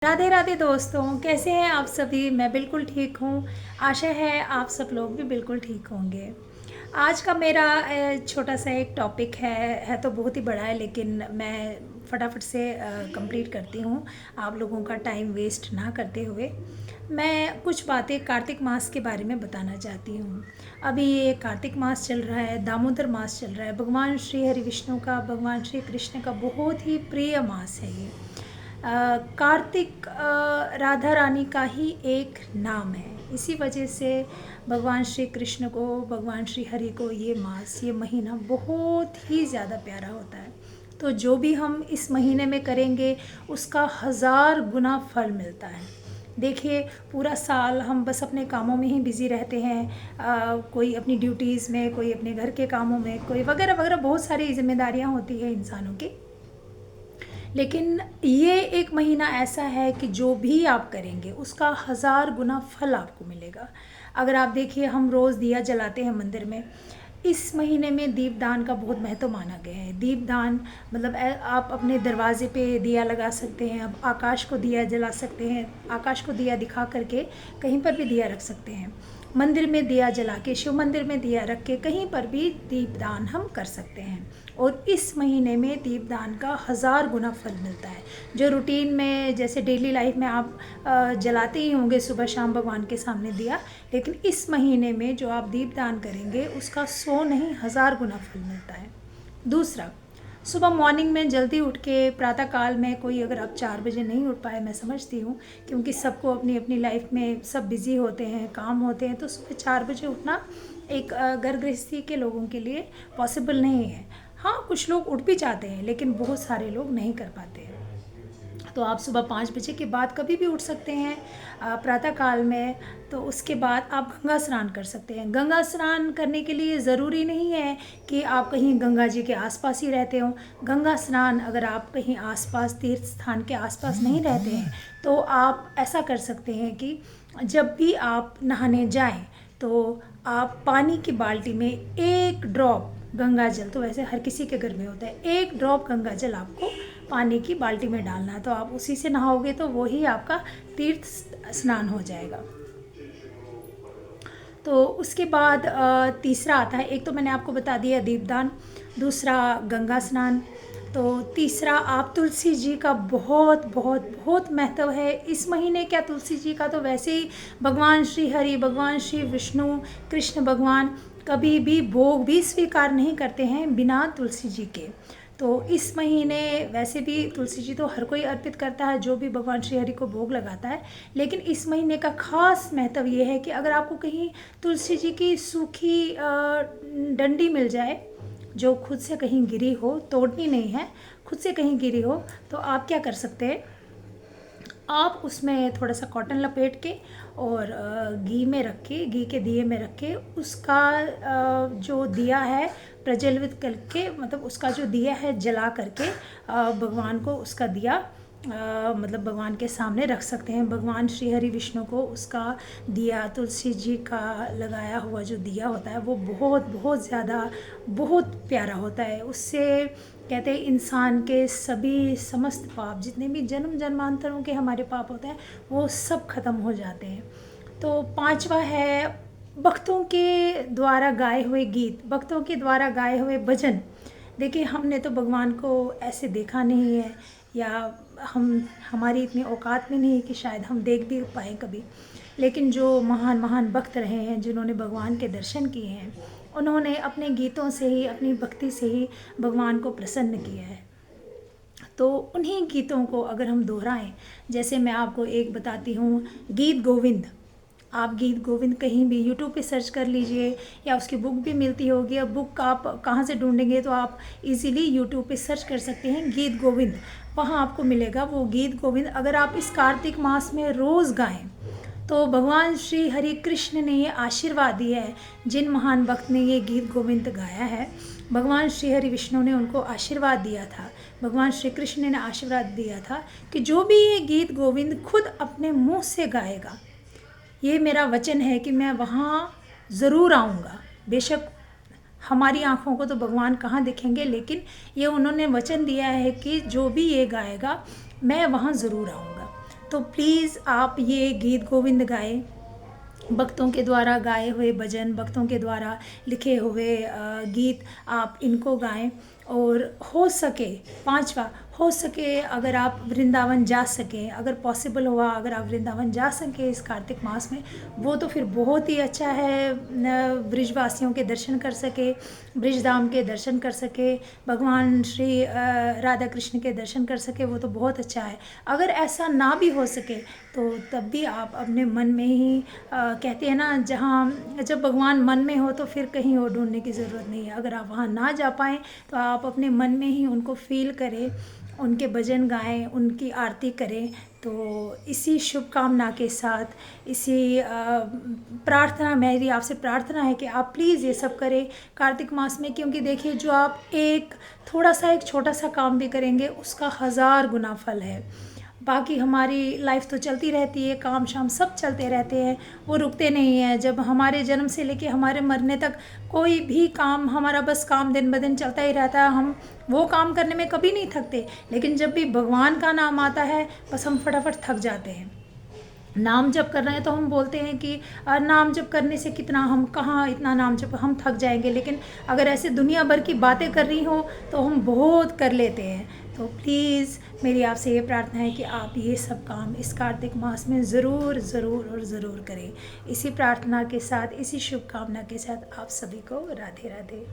राधे राधे दोस्तों, कैसे हैं आप सभी। मैं बिल्कुल ठीक हूँ। आशा है आप सब लोग भी बिल्कुल ठीक होंगे। आज का मेरा छोटा सा एक टॉपिक है तो बहुत ही बड़ा है, लेकिन मैं फटाफट से कंप्लीट करती हूँ आप लोगों का टाइम वेस्ट ना करते हुए। मैं कुछ बातें कार्तिक मास के बारे में बताना चाहती हूँ। अभी ये कार्तिक मास चल रहा है, दामोदर मास चल रहा है। भगवान श्री हरि विष्णु का, भगवान श्री कृष्ण का बहुत ही प्रिय मास है ये। कार्तिक राधा रानी का ही एक नाम है। इसी वजह से भगवान श्री कृष्ण को, भगवान श्री हरि को ये मास, ये महीना बहुत ही ज़्यादा प्यारा होता है। तो जो भी हम इस महीने में करेंगे उसका 1000 गुना फल मिलता है। देखिए, पूरा साल हम बस अपने कामों में ही बिज़ी रहते हैं। कोई अपनी ड्यूटीज़ में, कोई अपने घर के कामों में, कोई वगैरह वगैरह, बहुत सारी जिम्मेदारियां होती है इंसानों की। लेकिन ये एक महीना ऐसा है कि जो भी आप करेंगे उसका 1000 गुना फल आपको मिलेगा। अगर आप देखिए, हम रोज़ दिया जलाते हैं मंदिर में। इस महीने में दीपदान का बहुत महत्व माना गया है। दीपदान मतलब आप अपने दरवाजे पे दिया लगा सकते हैं, आप आकाश को दिया जला सकते हैं, आकाश को दिया दिखा करके कहीं पर भी दिया रख सकते हैं। मंदिर में दिया जला के, शिव मंदिर में दिया रख के, कहीं पर भी दीपदान हम कर सकते हैं। और इस महीने में दीपदान का 1000 गुना फल मिलता है। जो रूटीन में, जैसे डेली लाइफ में आप जलाते ही होंगे सुबह शाम भगवान के सामने दिया, लेकिन इस महीने में जो आप दीपदान करेंगे उसका 100 नहीं 1000 गुना फल मिलता है। दूसरा, सुबह मॉर्निंग में जल्दी उठ के, प्रातः काल में, कोई अगर आप 4 बजे नहीं उठ पाए, मैं समझती हूँ, क्योंकि सबको अपनी अपनी लाइफ में सब बिज़ी होते हैं, काम होते हैं, तो सुबह 4 बजे उठना एक घर गृहस्थी के लोगों के लिए पॉसिबल नहीं है। हाँ, कुछ लोग उठ भी जाते हैं, लेकिन बहुत सारे लोग नहीं कर पाते हैं। तो आप सुबह 5 बजे के बाद कभी भी उठ सकते हैं प्रातः काल में। तो उसके बाद आप गंगा स्नान कर सकते हैं। गंगा स्नान करने के लिए ज़रूरी नहीं है कि आप कहीं गंगा जी के आसपास ही रहते हो। गंगा स्नान अगर आप कहीं आसपास, तीर्थ स्थान के आसपास नहीं रहते हैं, तो आप ऐसा कर सकते हैं कि जब भी आप नहाने जाएं तो आप पानी की बाल्टी में 1 ड्रॉप गंगा जल, तो वैसे हर किसी के घर में होता है, 1 ड्रॉप गंगा जल आपको पानी की बाल्टी में डालना है। तो आप उसी से नहाओगे तो वही आपका तीर्थ स्नान हो जाएगा। तो उसके बाद तीसरा आता है, एक तो मैंने आपको बता दिया दीपदान, दूसरा गंगा स्नान, तो तीसरा आप तुलसी जी का बहुत बहुत बहुत महत्व है इस महीने। क्या तुलसी जी का, तो वैसे ही भगवान श्री हरि, भगवान श्री विष्णु, कृष्ण भगवान कभी भी भोग भी स्वीकार नहीं करते हैं बिना तुलसी जी के। तो इस महीने वैसे भी तुलसी जी तो हर कोई अर्पित करता है जो भी भगवान श्री हरि को भोग लगाता है, लेकिन इस महीने का खास महत्व ये है कि अगर आपको कहीं तुलसी जी की सूखी डंडी मिल जाए, जो खुद से कहीं गिरी हो, तोड़नी नहीं है, खुद से कहीं गिरी हो, तो आप क्या कर सकते हैं, आप उसमें थोड़ा सा कॉटन लपेट के और घी में रख के, घी के दिए में रख के, उसका जो दिया है प्रज्वलित करके, मतलब उसका जो दिया है जला करके भगवान को उसका दिया मतलब भगवान के सामने रख सकते हैं। भगवान श्री हरि विष्णु को उसका दिया, तुलसी जी का लगाया हुआ जो दिया होता है, वो बहुत बहुत ज़्यादा बहुत प्यारा होता है। उससे कहते हैं इंसान के सभी समस्त पाप, जितने भी जन्म जन्मांतरों के हमारे पाप होते हैं, वो सब खत्म हो जाते हैं। तो पांचवा है भक्तों के द्वारा गाए हुए गीत, भक्तों के द्वारा गाए हुए भजन। देखिए, हमने तो भगवान को ऐसे देखा नहीं है, या हमारी इतनी औकात में नहीं है कि शायद हम देख भी पाएँ कभी, लेकिन जो महान महान भक्त रहे हैं, जिन्होंने भगवान के दर्शन किए हैं, उन्होंने अपने गीतों से ही, अपनी भक्ति से ही भगवान को प्रसन्न किया है। तो उन्हीं गीतों को अगर हम दोहराएं, जैसे मैं आपको एक बताती हूँ, गीत गोविंद। आप गीत गोविंद कहीं भी यूट्यूब पे सर्च कर लीजिए, या उसकी बुक भी मिलती होगी। अब बुक आप कहाँ से ढूंढेंगे, तो आप इजीली यूट्यूब पे सर्च कर सकते हैं गीत गोविंद, वहाँ आपको मिलेगा वो गीत गोविंद। अगर आप इस कार्तिक मास में रोज़ गाएं, तो भगवान श्री हरि कृष्ण ने ये आशीर्वाद दिया है, जिन महान भक्त ने ये गीत गोविंद गाया है, भगवान श्री हरि विष्णु ने उनको आशीर्वाद दिया था, भगवान श्री कृष्ण ने आशीर्वाद दिया था कि जो भी ये गीत गोविंद खुद अपने मुंह से गाएगा, ये मेरा वचन है कि मैं वहाँ ज़रूर आऊँगा। बेशक हमारी आँखों को तो भगवान कहाँ दिखेंगे, लेकिन ये उन्होंने वचन दिया है कि जो भी ये गाएगा मैं वहाँ ज़रूर आऊँगा। तो प्लीज़ आप ये गीत गोविंद गाएं, भक्तों के द्वारा गाए हुए भजन, भक्तों के द्वारा लिखे हुए गीत, आप इनको गाएं। और हो सके, पांचवा, हो सके अगर आप वृंदावन जा सकें, अगर पॉसिबल हुआ, अगर आप वृंदावन जा सकें इस कार्तिक मास में, वो तो फिर बहुत ही अच्छा है। ब्रिजवासियों के दर्शन कर सके, ब्रिजधाम के दर्शन कर सके, भगवान श्री राधा कृष्ण के दर्शन कर सके, वो तो बहुत अच्छा है। अगर ऐसा ना भी हो सके तो तब भी आप अपने मन में ही कहते हैं ना, जहाँ जब भगवान मन में हो तो फिर कहीं और ढूंढने की ज़रूरत नहीं है। अगर आप वहाँ ना जा पाएँ तो आप अपने मन में ही उनको फील करें, उनके भजन गाएं, उनकी आरती करें। तो इसी शुभकामना के साथ, इसी प्रार्थना, मेरी आपसे प्रार्थना है कि आप प्लीज़ ये सब करें कार्तिक मास में। क्योंकि देखिए, जो आप एक थोड़ा सा, एक छोटा सा काम भी करेंगे उसका 1000 गुना फल है। बाकी हमारी लाइफ तो चलती रहती है, काम शाम सब चलते रहते हैं, वो रुकते नहीं हैं। जब हमारे जन्म से लेके हमारे मरने तक कोई भी काम हमारा, बस काम दिन ब दिन चलता ही रहता है, हम वो काम करने में कभी नहीं थकते। लेकिन जब भी भगवान का नाम आता है बस हम फटाफट थक जाते हैं। नाम जप कर रहे हैं तो हम बोलते हैं कि नाम जप करने से कितना, हम कहाँ इतना नाम जप, हम थक जाएंगे। लेकिन अगर ऐसे दुनिया भर की बातें कर रही हो तो हम बहुत कर लेते हैं। तो प्लीज़ मेरी आपसे ये प्रार्थना है कि आप ये सब काम इस कार्तिक मास में ज़रूर ज़रूर और ज़रूर करें। इसी प्रार्थना के साथ, इसी शुभकामना के साथ आप सभी को राधे राधे।